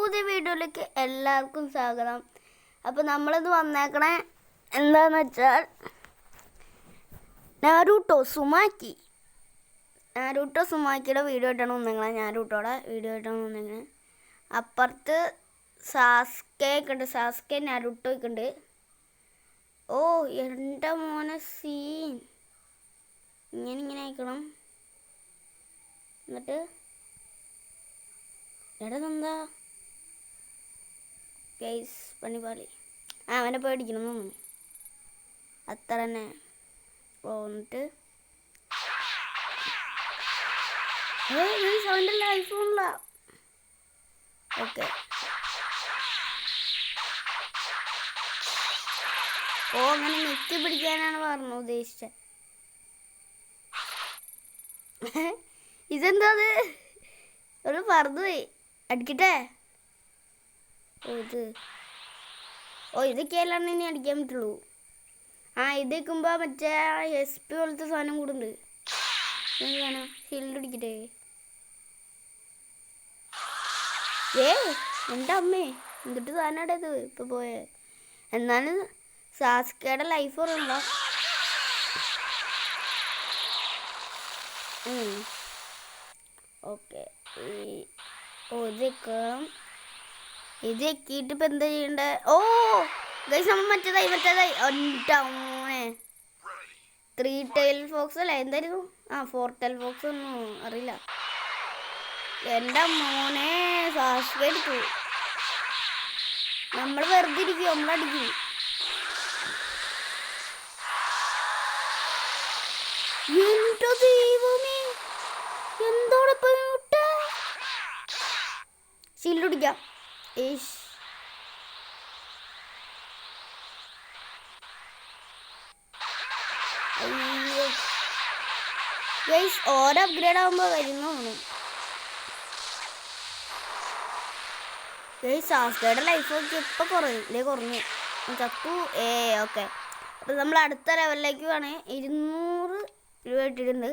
പുതിയ വീഡിയോയിലേക്ക് എല്ലാവർക്കും സ്വാഗതം. അപ്പോൾ നമ്മളിത് വന്നേക്കണേ എന്താണെന്ന് വെച്ചാൽ നാരൂട്ടോ സുമാക്കിയുടെ വീഡിയോ ആയിട്ടാണ് വന്നേക്കണേ. നാരൂട്ടോടെ വീഡിയോ ആയിട്ടാണ് വന്നേക്കണേ. അപ്പുറത്ത് സാസ്കെ ഉണ്ട്, സാസ്കെ നാരൂട്ടോ ഒക്കെ ഉണ്ട്. ഓ എൻ്റെ മോനെ സീൻ ഇങ്ങനെ അയക്കണം. എന്നിട്ട് എന്താ ഗൈസ് പണിപാളി അവനെ പേടിക്കണം തോന്നുന്നു. അത്ര തന്നെ പോന്നിട്ട് അവൻ്റെ ലൈഫുള്ള ഓക്കെ. ഓ അങ്ങനെ നെറ്റി പിടിക്കാനാണ് പറഞ്ഞു ഉദ്ദേശിച്ചത്. ഇതെന്താ അത് ഒരു പറന്നുപോയി അടിക്കട്ടെ. ഇതൊക്കെയല്ലാണ്ട് ഇനി അടിക്കാൻ പറ്റുള്ളൂ. ഇത് വെക്കുമ്പോൾ മറ്റേ SP പോലത്തെ സാധനം കൂടുണ്ട്. എന്താണ് ഷീൽഡ് അടിക്കട്ടെ. എൻ്റെ അമ്മേ എന്നിട്ട് സാധനം ഇത് ഇപ്പൊ പോയേ. എന്നാലും സാസ്കയുടെ ലൈഫ് പറയുമ്പോ ഓക്കെ. ഇത് എക്കിയിട്ട് ഇപ്പം എന്താ ചെയ്യണ്ടേ? ഓ ഗൈസ് നമ്മൾ മറ്റേതായി 3 ടൈൽ ഫോക്സ് അല്ലേ എന്തായിരുന്നു? 4 ടൈൽ ഫോക്സ് ഒന്നും അറിയില്ല. എൻ്റെ മോനെ സാസ്ക എടുത്തു. നമ്മൾ വെറുതെ ഇരിക്കും, നമ്മളടിക്കും. എൻ്റെ ദൈവമേ എന്തോടെ ഷീൽഡ് പിടിക്കാം. ഓരോ അപ്ഗ്രേഡ് ആകുമ്പോൾ വരുന്നു. സാസ്കയുടെ ലൈഫൊക്കെ ഇപ്പം കുറഞ്ഞു ചത്തു. ഓക്കെ. അപ്പം നമ്മൾ അടുത്ത ലെവലിലേക്ക് വേണേ 200 രൂപ ഇട്ടിട്ടുണ്ട്.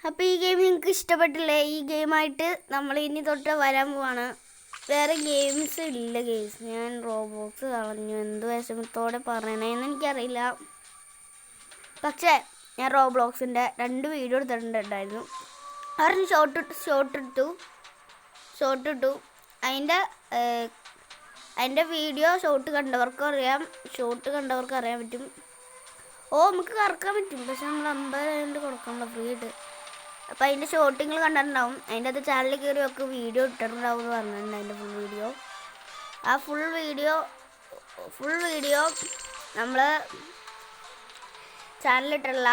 അപ്പോൾ ഈ ഗെയിം നിങ്ങൾക്ക് ഇഷ്ടപ്പെട്ടില്ലേ? ഈ ഗെയിമായിട്ട് നമ്മൾ ഇനി തൊട്ട് വരാൻ പോവാണ്. വേറെ ഗെയിംസ് ഇല്ല ഗെയിംസ്. ഞാൻ റോബോക്സ് കളഞ്ഞു. എന്ത് വിഷമത്തോടെ പറയണേന്ന് എനിക്കറിയില്ല. പക്ഷേ ഞാൻ റോബ്ലോക്സിൻ്റെ 2 വീഡിയോ എടുത്തിട്ടുണ്ടായിരുന്നു. അവരുടെ ഷോർട്ട് ഇട്ടു. അതിൻ്റെ വീഡിയോ ഷോർട്ട് കണ്ടവർക്ക് അറിയാൻ പറ്റും. നമുക്ക് കറക്കാൻ പറ്റും. പക്ഷെ നമ്മൾ 50,000 കൊടുക്കണല്ലോ ഫ്രീ ആയിട്ട്. അപ്പോൾ അതിൻ്റെ ഷോർട്ടിങ്ങൾ കണ്ടിട്ടുണ്ടാവും. അതിൻ്റെ അത് ചാനലിൽ കയറി ഒക്കെ വീഡിയോ ഇട്ടിട്ടുണ്ടാവും എന്ന് പറഞ്ഞിട്ടുണ്ട്. അതിൻ്റെ ഫുൾ വീഡിയോ നമ്മൾ ചാനലിട്ടിട്ടില്ല.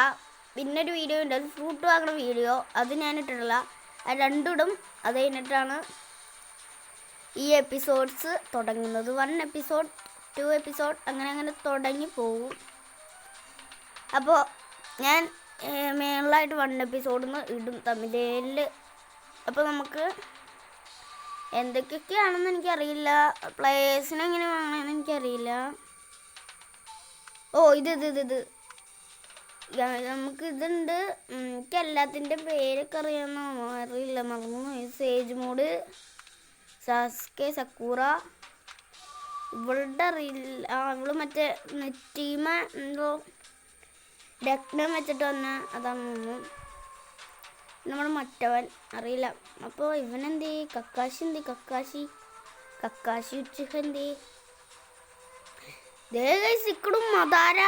പിന്നൊരു വീഡിയോ ഉണ്ട്, അത് ഫ്രൂട്ട് വാങ്ങുന്ന വീഡിയോ, അത് ഞാൻ ഇട്ടിട്ടില്ല. അത് രണ്ടും ഇടും. അത് കഴിഞ്ഞിട്ടാണ് ഈ എപ്പിസോഡ്സ് തുടങ്ങുന്നത്. 1 എപ്പിസോഡ് 2 എപ്പിസോഡ് അങ്ങനെ തുടങ്ങി പോകും. അപ്പോൾ ഞാൻ മെയിനായിട്ട് 1 എപ്പിസോഡിന്ന് ഇടും തമിഴിൽ. അപ്പോൾ നമുക്ക് എന്തൊക്കെയാണെന്ന് എനിക്കറിയില്ല. പ്ലേയേഴ്സിനെ എങ്ങനെ വാങ്ങണമെന്ന് എനിക്കറിയില്ല. ഇത് നമുക്ക് ഇതുണ്ട്. എനിക്ക് എല്ലാത്തിൻ്റെ പേരൊക്കെ അറിയാമെന്നോ അറിയില്ല, മറന്നു. സേജ് മോഡ്, സാസ്കെ, സക്കൂറ, ഇവളുടെ അറിയില്ല. ഇവള് മറ്റേ ടീമ എന്തോ ഡെക്നം വെച്ചിട്ട് വന്ന അതാണ് നമ്മൾ മറ്റവൻ അറിയില്ല. അപ്പോൾ ഇവനെന്തേ? കക്കാശി ഉച്ചഹ എന്തേ? സിക്കടും മദാര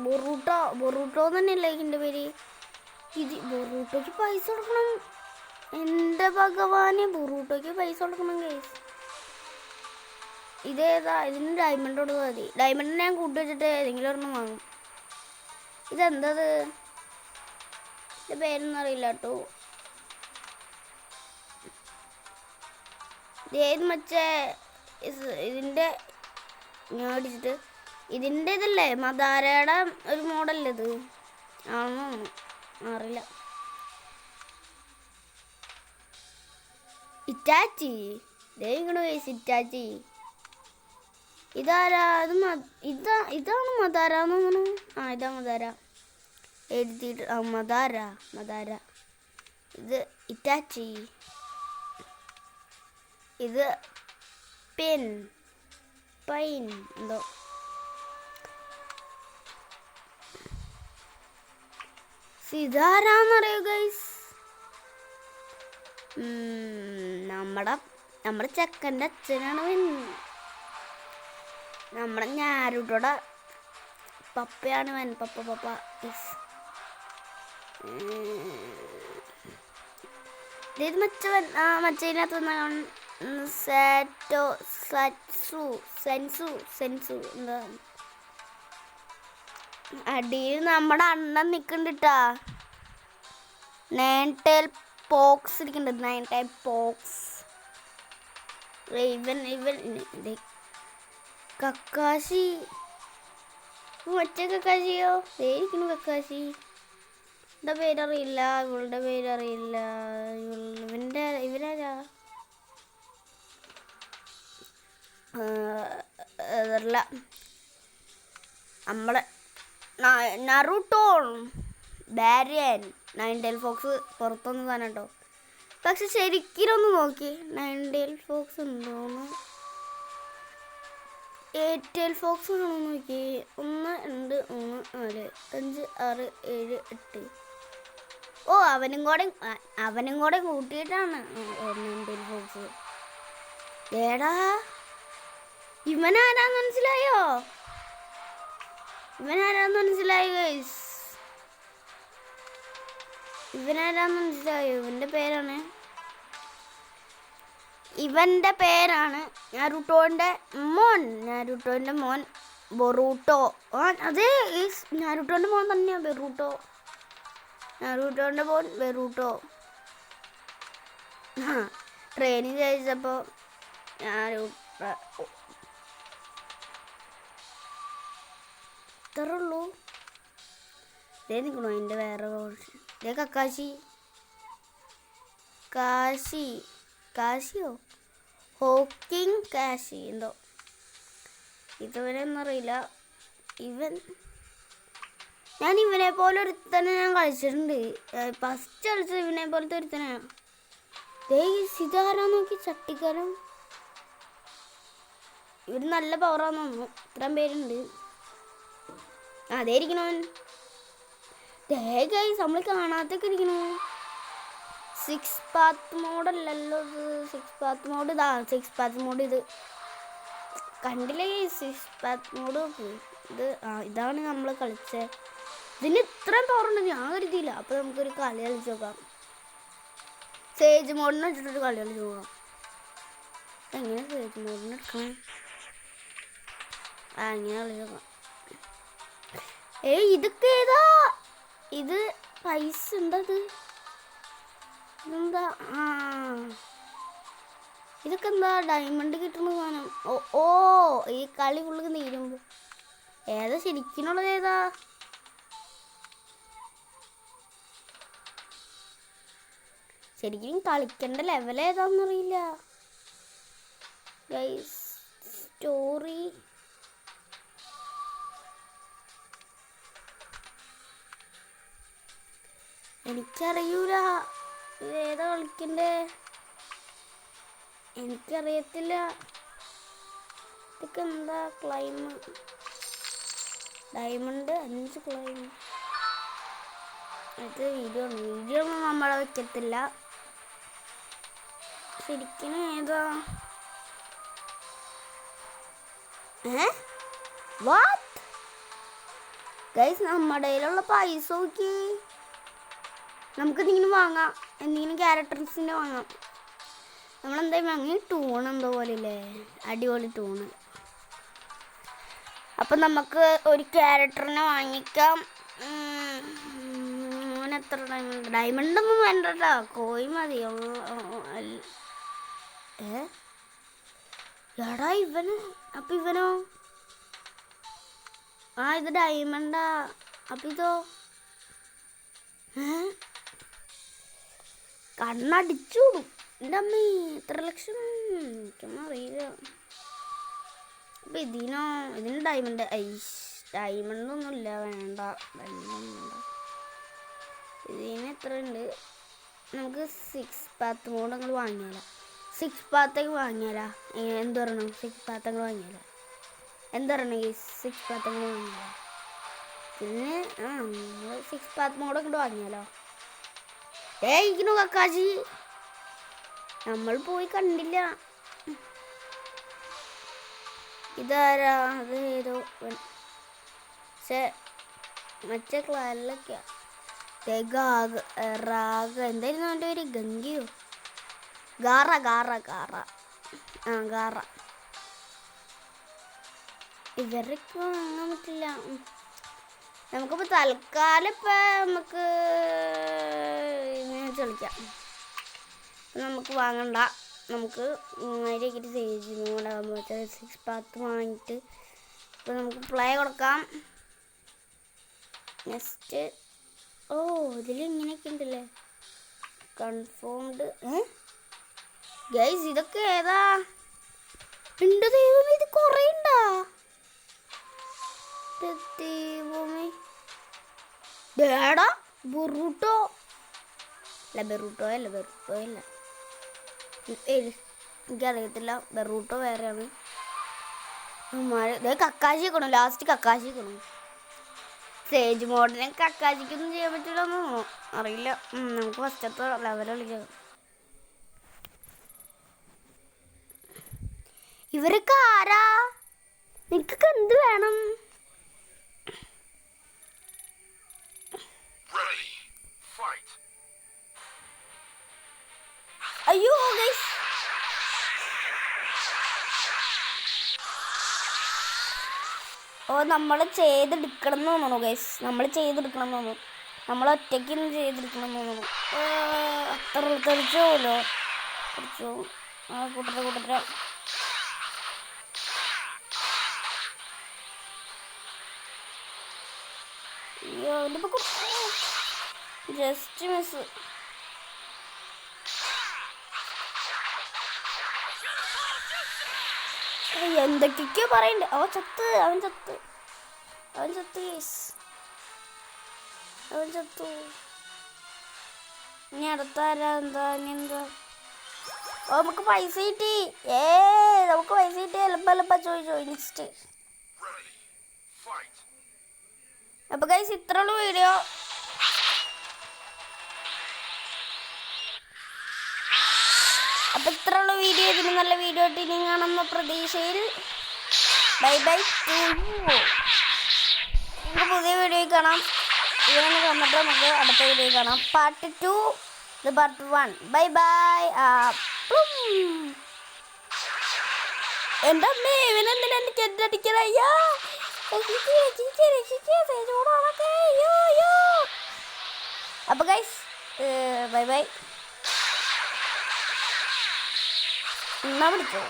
ബൊറൂട്ടോ തന്നെയല്ലേ ഇതിൻ്റെ പേര്. ബൊറൂട്ടോയ്ക്ക് പൈസ കൊടുക്കണം. എൻ്റെ ഭഗവാനെ, ബൊറൂട്ടോയ്ക്ക് പൈസ കൊടുക്കണം ഗൈസ്. ഇതേതാ? ഇതിന് ഡയമണ്ട് കൊടുത്താൽ മതി. ഡയമണ്ട് ഞാൻ കൂട്ടി വെച്ചിട്ട് ഏതെങ്കിലും ഒരെണ്ണം വാങ്ങും. ഇതെന്തത്? ഇതിൻ്റെ പേരൊന്നും അറിയില്ല കേട്ടോ. ഏത് മറ്റേ ഇതിൻ്റെ ഞാൻ അടിച്ചിട്ട് ഇതിൻ്റെ ഇതല്ലേ മദാരയുടെ ഒരു മോഡല്ലേ ഇത്? ആണോ അറിയില്ല. ഇറ്റാച്ചി ഇറ്റാച്ചി ഇതാരാ? ഇതാണ് മദാര എന്ന് തോന്നുന്നു. ഇതാ മദാര എഴുതിയിട്ട്. മദാര ഇത് ഇറ്റാച്ചി. ഇത് പൈൻ എന്തോ. ഇതാരാന്നറിയോ ഗൈസ്? നമ്മുടെ ചെക്കൻ്റെ അച്ഛനാണ്. നമ്മുടെ ഞാരുട്ടോടെ പപ്പയാണ് പപ്പ. ഇത് മറ്റേതിനകത്ത് സെൻസു എന്താ അടിയിൽ നമ്മുടെ അണ്ണൻ നിൽക്കണ്ടിട്ടാ. 9 tail പോക്സ് ഇരിക്കുന്നുണ്ട്. 9 tail പോക്സ്. ഇവൻ കക്കാശി. മറ്റേ കക്കാശിയോ? ഇരിക്കുന്നു കക്കാശി. ഇവളുടെ പേരറിയില്ല. ഇവരാരാ? അതല്ല നമ്മളെ നറൂട്ടോ ബാരിയൻ. 9 tail ഫോക്സ് പുറത്തൊന്ന് തന്നെ കേട്ടോ. പക്ഷെ ശരിക്കും നോക്കി 9 tail ഫോക്സ് ഉണ്ടോന്ന്. 8 tail ഫോക്സ് ആണോ നോക്കി. 1 2 3 4 5 6 7 8. ഓ അവനും കൂടെ കൂട്ടിയിട്ടാണ് 9 tail ഫോക്സ്. ഏടാ ഇവനാരാന്ന് മനസ്സിലായോ? ഗൈസ്? ഇവന്റെ പേരാണ് നാരുട്ടോന്റെ മോൻ ബൊറൂട്ടോ. അതെ നാരുട്ടോന്റെ മോൻ തന്നെയാ ബെറൂട്ടോ. നാരുട്ടോന്റെ മോൻ ബെറൂട്ടോ. ട്രെയിനിങ് കഴിച്ചപ്പോ ഇത്രയുള്ളൂ. നിൽക്കണോ എൻ്റെ വേറെ കാശിയോ ഹോക്കിങ് കാശി എന്തോ. ഇതുവരെയൊന്നറിയില്ല. ഞാൻ ഇവനെ പോലെ ഒരുത്തനെ ഞാൻ കളിച്ചിട്ടുണ്ട്. ഫസ്റ്റ് കളിച്ചത് ഇവനെ പോലത്തെ ഒരുത്തനാണ്. ഇതാരാ നോക്കി ചട്ടിക്കാരൻ. ഇവര് നല്ല പവറാന്ന് തോന്നുന്നു. ഇത്രയും പേരുണ്ട്. അതേ ഇരിക്കണവൻ. നമ്മൾ കാണാത്തൊക്കെ ഇരിക്കണു. 6 path മോഡല്ലല്ലോ ഇത്. 6 path മോഡ് ഇതാ. 6 path മോഡ് ഇത് കണ്ടില്ലേ? 6 path മോഡ് ഇത് ഇതാണ് നമ്മൾ കളിച്ചത്. ഇതിന് ഇത്രയും പവർ ഉണ്ടെന്ന് ഞാൻ കരുതിയില്ല. അപ്പോൾ നമുക്കൊരു കളി കളിച്ച് നോക്കാം. സേജ് മോഡിന് വെച്ചിട്ടൊരു കളി കളിച്ച് നോക്കാം. എങ്ങനെ സേജ് മോഡിന് എടുക്കണം? ഇങ്ങനെ കളി നോക്കാം. ഇതൊക്കെ ഏതാ? ഇത് പൈസ ഉണ്ടത്. ഇതെന്താ? ഇതൊക്കെ എന്താ? ഡയമണ്ട് കിട്ടുന്ന സാധനം. ഓ ഈ കളി ഫുള്ള് തീരുമ്പോൾ ഏതാ ശരിക്കുള്ളത്? ഏതാ ശരിക്കും കളിക്കേണ്ട ലെവൽ ഏതാന്നറിയില്ല ഗൈസ്. സ്റ്റോറി എനിക്കറിയൂല. ഏതാ കളിക്കണ്ടേ? എനിക്കറിയത്തില്ല. ഇതൊക്കെ എന്താ? Claim diamond 5 claim. അത് വീഡിയോ ഒന്നും നമ്മളെ വെക്കത്തില്ല. ശരിക്കും ഏതാ? What guys? നമ്മുടെ കയ്യിലുള്ള പൈസ നോക്കി. നമുക്കെന്തെങ്കിലും വാങ്ങാം. എന്തെങ്കിലും ക്യാരക്ടേഴ്സിൻ്റെ വാങ്ങാം. നമ്മളെന്തായാലും വാങ്ങി. ടൂൺ എന്തോ പോലെ ഇല്ലേ? അടിപൊളി ടൂണ്. അപ്പം നമുക്ക് ഒരു ക്യാരക്ടറിനെ വാങ്ങിക്കാം. എത്ര ഡയമണ്ടൊന്നും വേണ്ട കേട്ടോ. കോയി മതി. എടാ ഇവന്. അപ്പം ഇവനോ? ഇത് ഡയമണ്ടാ. അപ്പം ഇതോ? കണ്ണടിച്ചൂടും എൻ്റെ അമ്മ. എത്ര ലക്ഷം എനിക്കൊന്നും അറിയില്ല. അപ്പം ഇതിന് ഡയമണ്ടൊന്നുമില്ല. വേണ്ട ഡയമണ്ടൊന്നുമില്ല. ഇതിന് എത്ര ഉണ്ട്? നമുക്ക് 6 path മോഡ് അങ്ങോട്ട് വാങ്ങിയാലോ. 6 പാത്തൊക്കെ വാങ്ങിയാലോ? എന്ത് പറയണം? 6 പാത്രങ്ങൾ വാങ്ങിയാലോ? എന്താ പറയണേ? 6 പാത്രങ്ങൾ വാങ്ങിയാലോ? പിന്നെ നമ്മൾ 6 പാത്ത് മോഡ് കൊണ്ട് വാങ്ങിയാലോ? ഇരിക്കണു കക്കാശി. നമ്മൾ പോയി കണ്ടില്ല. ഇതാരാ? അത് ഏതോ പക്ഷേ മറ്റേ ക്ലാരിലൊക്കെയാ. റാഗ എന്തായിരുന്നു അവൻ്റെ പേര്? ഗംഗയോ? ഗാറ. ഗാറ. ഇവരൊക്കെ വാങ്ങാൻ പറ്റില്ല. നമുക്കിപ്പോൾ തൽക്കാലം നമുക്ക് ഇങ്ങനെ കളിക്കാം. നമുക്ക് വാങ്ങണ്ട. നമുക്ക് അതിലേക്കിട്ട് സേജ് മോഡാകുമ്പോൾ 6 പാത്ത് വാങ്ങിയിട്ട് ഇപ്പോൾ നമുക്ക് പ്ലേ കൊടുക്കാം. നെക്സ്റ്റ് ഇതിൽ ഇങ്ങനെയൊക്കെ ഉണ്ടല്ലേ കൺഫേംഡ്. ഗൈസ് ഇതൊക്കെ ഏതാ? ഉണ്ട് ദൈവമേ, ഇത് കുറേ ഉണ്ടാ. ദൈവമേ, ബെറൂട്ടോ അല്ല. എനിക്കറിയത്തില്ല. ബെറൂട്ടോ വേറെയാണ്. കക്കാശി കൊണു. ലാസ്റ്റ് കക്കാശി കൊണു. സ്റ്റേജ് മോഡിനെ കക്കാശിക്കൊന്നും ചെയ്യാൻ പറ്റില്ലെന്ന് തോന്നുന്നു. അറിയില്ല. നമുക്ക് ഫസ്റ്റത്തെ ലെവൽ കളിക്കാം. ഇവരൊക്കെ ആരാ? നിനക്കൊക്കെ എന്ത് വേണം? അയ്യോ ഗൈസ്, നമ്മൾ ചെയ്തെടുക്കണം എന്ന് തോന്നുന്നു ഗൈസ്. നമ്മൾ ചെയ്തെടുക്കണം. നമ്മൾ ഒറ്റയ്ക്കൊന്നും ചെയ്തെടുക്കണം എന്ന് തോന്നുന്നു. അത്ര തെളിച്ചോല്ലോ. കൂട്ടരെ അയ്യോ, ജസ്റ്റ് മിസ്. എന്തൊക്കെയോ പറയണ്ട്. അവൻ ചത്ത്. ഇനി അടുത്താരാ? എന്താ? നമുക്ക് പൈസ കിട്ടി. നമുക്ക് പൈസ കിട്ടി. എളുപ്പ ചോദിച്ചു. നെക്സ്റ്റ്. അപ്പൊ ഗൈസ് ഇത്രയുള്ള വീഡിയോ. ഇതിന് നല്ല വീഡിയോ ആയിട്ട് ഇനി കാണുന്ന പ്രതീക്ഷയിൽ ബൈ. നമുക്ക് പുതിയ വീഡിയോ കാണാം. ഇതിനെ വന്നിട്ട് നമുക്ക് അടുത്ത വീഡിയോ കാണാം. പാർട്ട് 2, ഇത് പാർട്ട് 1. ബൈ. എൻ്റെ അമ്മേ, ഇവനെന്തിനാ എനിക്ക് എന്തടിക്കണയ്യാ? അപ്പൊ ഗൈസ് ബൈ. എന്നാ വിളിച്ചോ.